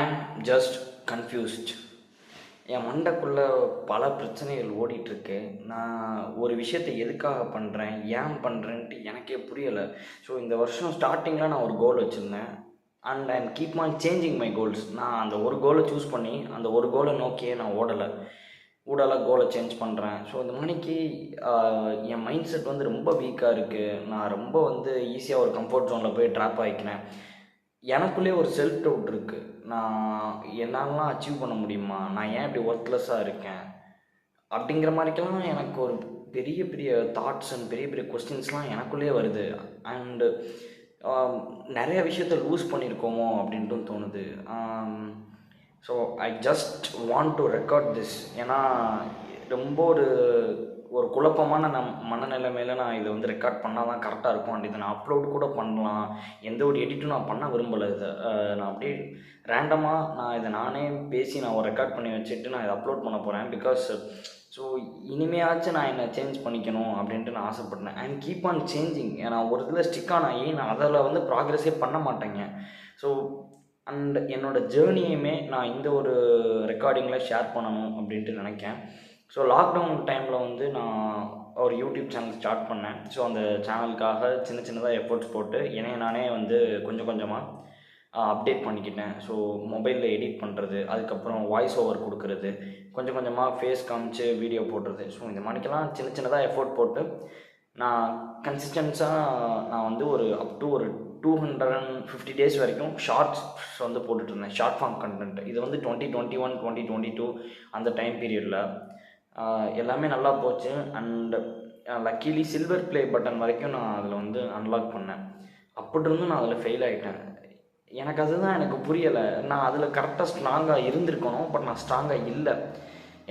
I'm just confused. என் மண்டைக்குள்ளே பல பிரச்சனைகள் ஓடிட்டுருக்கு. நான் ஒரு விஷயத்தை எதுக்காக பண்ணுறேன், ஏன் பண்ணுறேன்ட்டு எனக்கே புரியலை. ஸோ இந்த வருஷம் ஸ்டார்டிங்கில் நான் ஒரு கோல் வச்சுருந்தேன். And I'm keep on changing my goals. நான் அந்த ஒரு கோலை சூஸ் பண்ணி அந்த ஒரு கோலை நோக்கியே நான் ஊடலை கோலை சேஞ்ச் பண்ணுறேன். ஸோ இந்த மணிக்கு என் மைண்ட் செட் வந்து ரொம்ப வீக்காக இருக்குது. நான் ரொம்ப ஈஸியாக ஒரு கம்ஃபர்ட் ஜோனில் போய் ட்ராப் ஆகிக்கிறேன். எனக்குள்ளே ஒரு செல்ஃப் டவுட் இருக்குது. நான் என்னாலலாம் அச்சீவ் பண்ண முடியுமா, நான் ஏன் இப்படி ஒர்க்லெஸ்ஸாக இருக்கேன் அப்படிங்கிற மாதிரிக்கெல்லாம் எனக்கு ஒரு பெரிய பெரிய தாட்ஸ் அண்ட் பெரிய பெரிய கொஸ்டின்ஸ்லாம் எனக்குள்ளேயே வருது. அண்டு நிறைய விஷயத்த லூஸ் பண்ணியிருக்கோமோ அப்படின்ட்டும் தோணுது. So I just want to record this. ஏன்னா ரொம்ப ஒரு குழப்பமான மனநிலைமையில் நான் இதை ரெக்கார்ட் பண்ணால் தான் கரெக்டாக இருக்கும். அண்ட் இதை நான் அப்லோட் கூட பண்ணலாம். எந்த ஒரு எடிட்டும் நான் பண்ண விரும்பலை. இதை நான் அப்படியே ரேண்டமாக நான் இதை நானே பேசி நான் ஒரு ரெக்கார்ட் பண்ணி வச்சுட்டு நான் இதை அப்லோட் பண்ண போகிறேன். பிகாஸ் ஸோ இனிமையாச்சும் நான் என்னை சேஞ்ச் பண்ணிக்கணும் அப்படின்ட்டு நான் ஆசைப்பட்டேன். And keep on changing. நான் ஒரு இதில் ஸ்டிக் ஆன் ஆகி நான் அதில் ப்ராக்ரெஸே பண்ண மாட்டேங்க. ஸோ அண்ட் என்னோடய ஜேர்னியுமே நான் இந்த ஒரு ரெக்கார்டிங்கில் ஷேர் பண்ணணும் அப்படின்ட்டு நினைக்கிறேன். ஸோ லாக்டவுன் டைமில் நான் ஒரு யூடியூப் சேனல் ஸ்டார்ட் பண்ணேன். ஸோ அந்த சேனலுக்காக சின்னதாக எஃபோர்ட்ஸ் போட்டு என்னைய நானே கொஞ்சம் கொஞ்சமாக அப்டேட் பண்ணிக்கிட்டேன். ஸோ மொபைலில் எடிட் பண்ணுறது, அதுக்கப்புறம் வாய்ஸ் ஓவர் கொடுக்குறது, கொஞ்சம் கொஞ்சமாக ஃபேஸ் காமிச்சு வீடியோ போடுறது. ஸோ இந்த மாதிரிக்கெல்லாம் சின்னதாக எஃபோர்ட் போட்டு நான் கன்சிஸ்டன்ஸாக நான் ஒரு அப் டு ஒரு 250 days வரைக்கும் ஷார்ட்ஸ் போட்டுட்ருந்தேன். Short form content. இது 2021 2022 அந்த டைம் பீரியடில் எல்லாமே நல்லா போச்சு. And luckily silver play button வரைக்கும் நான் அதில் அன்லாக் பண்ணேன். அப்படி இருந்தும் நான் அதில் ஃபெயில் ஆகிட்டேன். எனக்கு புரியலை. நான் அதில் கரெக்டாக ஸ்ட்ராங்காக இருந்திருக்கணும். பட் நான் ஸ்ட்ராங்காக இல்லை.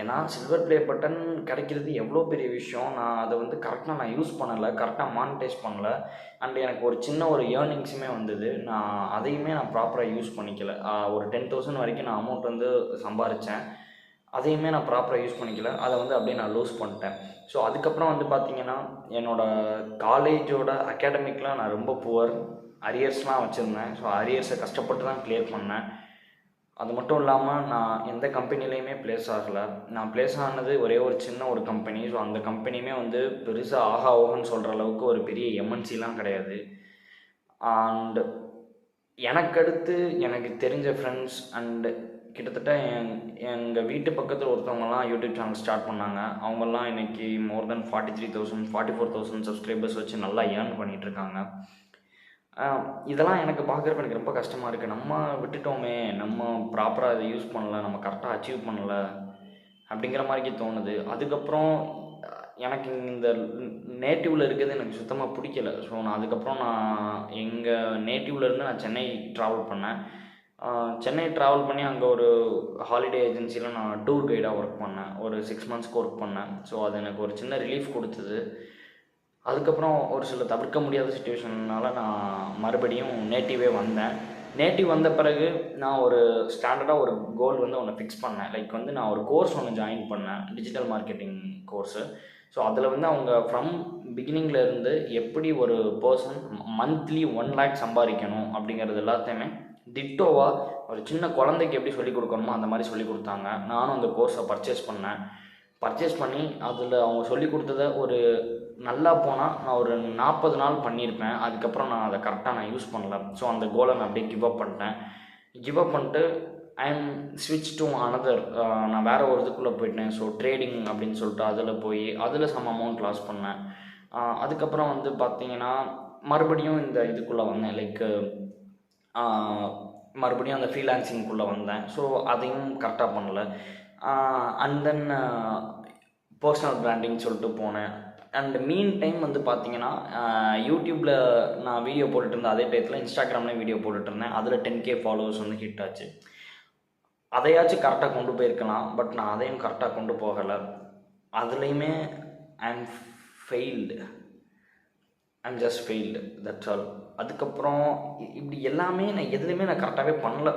ஏன்னா சில்வர் ப்ளே பட்டன் கிடைக்கிறது எவ்வளோ பெரிய விஷயம். நான் அதை கரெக்டாக நான் யூஸ் பண்ணலை, கரெக்டாக மானிட்டைஸ் பண்ணலை. அண்ட் எனக்கு ஒரு சின்ன ஒரு ஏர்னிங்ஸுமே வந்தது. நான் அதையுமே நான் ப்ராப்பராக யூஸ் பண்ணிக்கல. ஒரு 10,000 வரைக்கும் நான் அமௌண்ட் சம்பாரித்தேன். அதையுமே நான் ப்ராப்பராக யூஸ் பண்ணிக்கல. அதை அப்படியே நான் லூஸ் பண்ணிட்டேன். ஸோ அதுக்கப்புறம் பார்த்திங்கன்னா என்னோடய காலேஜோட அகாடமிக்கில் நான் ரொம்ப புவர். அரியர்ஸ்லாம் வச்சுருந்தேன். ஸோ அரியர்ஸை கஷ்டப்பட்டு தான் கிளியர் பண்ணேன். அது மட்டும் இல்லாமல் நான் எந்த கம்பெனிலையுமே ப்ளேஸ் ஆகலை. நான் ப்ளேஸ் ஆனது ஒரே ஒரு சின்ன ஒரு கம்பெனி. ஸோ அந்த கம்பெனியுமே பெருசாக ஓகன்னு சொல்கிற அளவுக்கு ஒரு பெரிய எம்என்சிலாம் கிடையாது. அண்டு எனக்கடுத்து எனக்கு தெரிஞ்ச ஃப்ரெண்ட்ஸ் அண்டு கிட்டத்தட்ட எங்கள் வீட்டு பக்கத்தில் ஒருத்தவங்கலாம் யூடியூப் சேனல் ஸ்டார்ட் பண்ணாங்க. அவங்கெல்லாம் இன்றைக்கி மோர் தென் 43,000 44,000 சப்ஸ்கிரைபர்ஸ் வச்சு நல்லா ஏர்ன் பண்ணிகிட்ருக்காங்க. இதெல்லாம் எனக்கு பார்க்குறப்ப எனக்கு ரொம்ப கஷ்டமாக இருக்குது. நம்ம விட்டுட்டோமே, நம்ம ப்ராப்பராக இதை யூஸ் பண்ணலை, நம்ம கரெக்டாக அச்சீவ் பண்ணலை அப்படிங்கிற மாதிரிக்கு தோணுது. அதுக்கப்புறம் எனக்கு இந்த நேட்டிவில் இருக்கிறது எனக்கு சுத்தமாக பிடிக்கல. ஸோ நான் அதுக்கப்புறம் எங்கள் நேட்டிவ்லேருந்து நான் சென்னை ட்ராவல் பண்ணேன். சென்னை ட்ராவல் பண்ணி அங்கே ஒரு ஹாலிடே ஏஜென்சியில் நான் டூர் கைடாக ஒர்க் பண்ணேன். ஒரு 6 months ஒர்க் பண்ணேன். ஸோ அது எனக்கு ஒரு சின்ன ரிலீஃப் கொடுத்தது. அதுக்கப்புறம் ஒரு சில தவிர்க்க முடியாத சுச்சுவேஷனால் நான் மறுபடியும் நேட்டிவே வந்தேன். நேட்டிவ் வந்த பிறகு நான் ஒரு ஸ்டாண்டர்டாக ஒரு கோல் ஒன்று ஃபிக்ஸ் பண்ணேன். லைக் நான் ஒரு கோர்ஸ் ஒன்று ஜாயின் பண்ணேன், டிஜிட்டல் மார்க்கெட்டிங் கோர்ஸு. ஸோ அதில் அவங்க ஃப்ரம் பிகினிங்கில் இருந்து எப்படி ஒரு பர்சன் மந்த்லி 1 lakh சம்பாதிக்கணும் அப்படிங்கிறது எல்லாத்தையுமே டிட்டோவாக ஒரு சின்ன குழந்தைக்கு எப்படி சொல்லிக் கொடுக்கணுமோ அந்த மாதிரி சொல்லிக் கொடுத்தாங்க. நானும் அந்த கோர்ஸை பர்ச்சேஸ் பண்ணி அதில் அவங்க சொல்லி கொடுத்ததை ஒரு நல்லா போனால் நான் ஒரு 40 நாள் பண்ணியிருப்பேன். அதுக்கப்புறம் நான் அதை கரெக்டாக யூஸ் பண்ணல. ஸோ அந்த கோலை நான் அப்படியே கிவ் அப் பண்ணிட்டு ஐ எம் ஸ்விட்ச் டு அனதர். நான் வேறு ஒரு இதுக்குள்ளே போயிட்டேன். ஸோ ட்ரேடிங் அப்படின்னு சொல்லிட்டு அதில் சம் அமௌண்ட் லாஸ் பண்ணேன். அதுக்கப்புறம் பார்த்திங்கன்னா மறுபடியும் இந்த இதுக்குள்ளே வந்தேன். லைக் மறுபடியும் அந்த ஃப்ரீலான்சிங்குள்ளே வந்தேன். ஸோ அதையும் கரெக்டாக பண்ணலை. அண்ட் தென் பர்சனல் பிராண்டிங் சொல்லிட்டு போனேன். அண்ட் மீன் டைம் பார்த்திங்கன்னா யூடியூப்பில் நான் வீடியோ போட்டுருந்தேன். அதே டயத்தில் இன்ஸ்டாகிராம்லேயும் வீடியோ போட்டுட்ருந்தேன். அதில் 10K ஃபாலோவர்ஸ் ஹிட் ஆச்சு. அதையாச்சும் கரெக்டாக கொண்டு போயிருக்கலாம். பட் நான் அதையும் கரெக்டாக கொண்டு போகலை. அதுலேயுமே I'm just failed, that's all. அதுக்கப்புறம் இப்படி எல்லாமே நான் எதுலேயுமே நான் கரெக்டாகவே பண்ணல.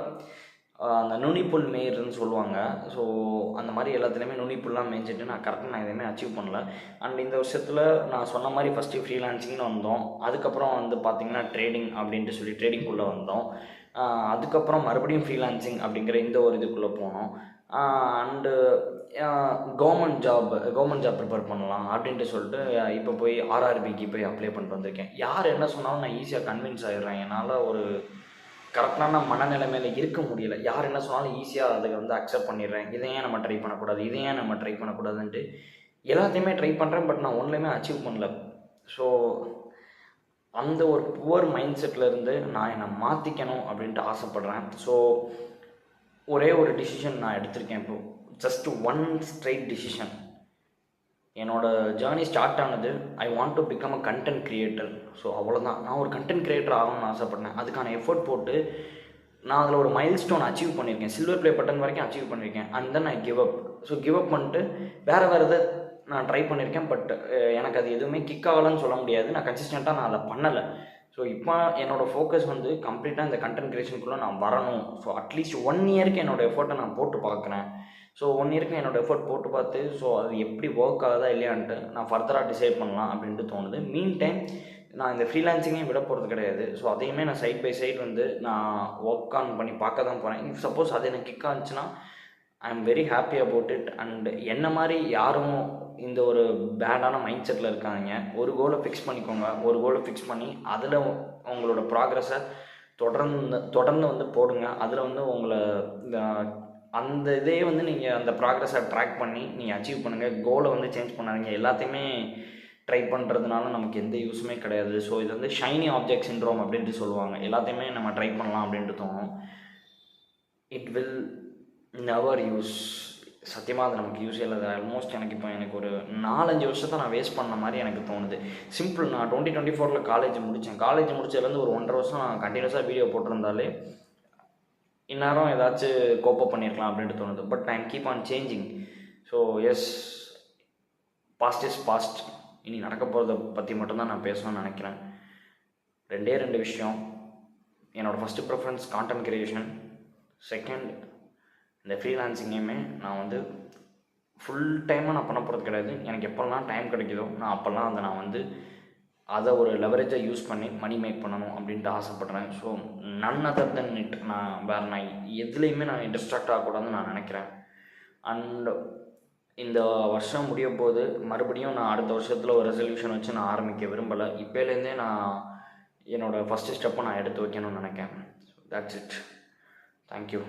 அந்த நுனிப்புல் மேயர்னு சொல்லுவாங்க. ஸோ அந்த மாதிரி எல்லாத்துலேயுமே நுனிப்புல்லாம் மேய்ஞ்சிட்டு நான் கரெக்டாக எதுவுமே அச்சீவ் பண்ணல. அண்ட் இந்த வருஷத்தில் நான் சொன்ன மாதிரி ஃபஸ்ட்டு ஃப்ரீலான்சிங்னு வந்தோம். அதுக்கப்புறம் பார்த்திங்கன்னா ட்ரேடிங் அப்படின்ட்டு சொல்லி ட்ரேடிங்குள்ளே வந்தோம். அதுக்கப்புறம் மறுபடியும் ஃப்ரீலான்சிங் அப்படிங்கிற இந்த ஒரு இதுக்குள்ளே போனோம். அண்டு கவர்மெண்ட் ஜாப் ப்ரிப்பேர் பண்ணலாம் அப்படின்ட்டு சொல்லிட்டு இப்போ போய் ஆர்ஆர்பிக்கு போய் அப்ளை பண்ணிட்டு வந்திருக்கேன். யார் என்ன சொன்னாலும் நான் ஈஸியாக கன்வின்ஸ் ஆகிடுறேன். என்னால் ஒரு கரெக்டான மனநிலைமையில் இருக்க முடியல. யார் என்ன சொன்னாலும் ஈஸியாக அதை வந்து அக்செப்ட் பண்ணிடுறேன். இதை ஏன் நம்ம ட்ரை பண்ணக்கூடாது, இதை ஏன் நம்ம ட்ரை பண்ணக்கூடாதுன்ட்டு எல்லாத்தையுமே ட்ரை பண்ணுறேன். பட் நான் ஒன்றுலையுமே அச்சீவ் பண்ணல. ஸோ அந்த ஒரு புவர் மைண்ட் செட்டில் நான் என்னை மாற்றிக்கணும் அப்படின்ட்டு ஆசைப்பட்றேன். ஸோ ஒரே ஒரு டிசிஷன் நான் எடுத்திருக்கேன். இப்போது ஜஸ்ட் ஒன் ஸ்ட்ரைட் டிசிஷன். என்னோடய ஜேர்னி ஸ்டார்ட் ஆனது I want to become a content creator. So அவ்வளோதான். நான் ஒரு கண்டென்ட் க்ரியேட்டர் ஆகணும்னு ஆசைப்பட்டேன். அதுக்கான எஃபர்ட் போட்டு நான் அதில் ஒரு மைல் ஸ்டோன் அச்சீவ் பண்ணியிருக்கேன். சில்வர் ப்ளே பட்டன் வரைக்கும் அச்சீவ் பண்ணியிருக்கேன். And then I give up. So give up பண்ணிட்டு வேறு எதை நான் ட்ரை பண்ணியிருக்கேன். பட் எனக்கு அது எதுவுமே கிக் ஆகலன்னு சொல்ல முடியாது. நான் கன்சிஸ்டண்ட்டாக நான் அதை பண்ணலை. ஸோ இப்போ என்னோடய ஃபோக்கஸ் வந்து கம்ப்ளீட்டாக இந்த கண்டென்ட் க்ரியேஷனுக்குள்ளே நான் வரணும். ஸோ அட்லீஸ்ட் 1 இயருக்கு என்னோடய எஃபர்ட்டை நான் போட்டு பார்க்குறேன். ஸோ 1 இயருக்கு என்னோடய எஃபர்ட் போட்டு பார்த்து ஸோ அது எப்படி ஒர்க் ஆகுதா இல்லையான்ட்டு நான் ஃபர்தராக டிசைட் பண்ணலாம் அப்படின்ட்டு தோணுது. மீன் டைம் நான் இந்த ஃப்ரீலான்சிங்கையும் விட போகிறது கிடையாது. ஸோ அதையுமே நான் சைட் பை சைட் வந்து நான் ஒர்க் ஆன் பண்ணி பார்க்க தான் போகிறேன். இஃப் சப்போஸ் அது எனக்கு கிக் ஆச்சுன்னா I am very happy about it. And என்ன மாதிரி யாரும் இந்த ஒரு பேடான மைண்ட் செட்டில் இருக்காங்க. ஒரு கோலை ஃபிக்ஸ் பண்ணிக்கோங்க. ஒரு கோலை ஃபிக்ஸ் பண்ணி அதில் உங்களோட ப்ராக்ரஸை தொடர்ந்து வந்து போடுங்க. அதில் வந்து உங்களை அந்த இதே வந்து நீங்கள் அந்த ப்ராக்ரஸை ட்ராக் பண்ணி நீங்கள் அச்சீவ் பண்ணுங்கள். கோலை வந்து சேஞ்ச் பண்ணாதீங்க. எல்லாத்தையுமே ட்ரை பண்ணுறதுனால நமக்கு எந்த யூஸுமே கிடையாது. ஸோ இது வந்து ஷைனி ஆப்ஜெக்ட் சிண்ட்ரோம் அப்படின்ட்டு சொல்லுவாங்க. எல்லாத்தையுமே நம்ம ட்ரை பண்ணலாம் அப்படின்ட்டு தோணும். It will never use. சத்தியமாக அது நமக்கு யூஸ் இல்லை. ஆல்மோஸ்ட் எனக்கு ஒரு 4-5 வருஷத்தை நான் வேஸ்ட் பண்ண மாதிரி எனக்கு தோணுது. சிம்பிள். நான் 2024 காலேஜ் முடித்தேன். காலேஜ் முடிச்சதுலேருந்து ஒரு 1.5 வருஷம் நான் கண்டினியூஸாக வீடியோ போட்டிருந்தாலே இந்நேரம் ஏதாச்சும் கோப்பப் பண்ணியிருக்கலாம் அப்படின்ட்டு தோணுது. But I keep on changing. So yes, past is past. இனி நடக்க போகிறத பற்றி மட்டும்தான் நான் பேசணும்னு நினைக்கிறேன். 2 விஷயம். என்னோடய first preference content creation. Second, இந்த ஃப்ரீலான்சிங்கையுமே நான் வந்து ஃபுல் டைமாக நான் பண்ண போகிறது கிடையாது. எனக்கு எப்போல்லாம் டைம் கிடைக்குதோ நான் அப்போல்லாம் நான் வந்து அதை ஒரு லெவரேஜாக யூஸ் பண்ணி மணி மேக் பண்ணணும் அப்படின்ட்டு ஆசைப்பட்றேன். So none other than it. நான் எதுலேயுமே நான் டிஸ்ட்ராக்ட் ஆகக்கூடாதுன்னு நான் நினைக்கிறேன். அண்ட் இந்த வருஷம் முடிய போது மறுபடியும் நான் அடுத்த வருஷத்தில் ஒரு ரெசல்யூஷன் வச்சு நான் ஆரம்பிக்க விரும்பலை. இப்போலேருந்தே நான் என்னோடய ஃபஸ்ட்டு ஸ்டெப்பை நான் எடுத்து வைக்கணும்னு நினைக்கிறேன். So that's it. தேங்க்யூ.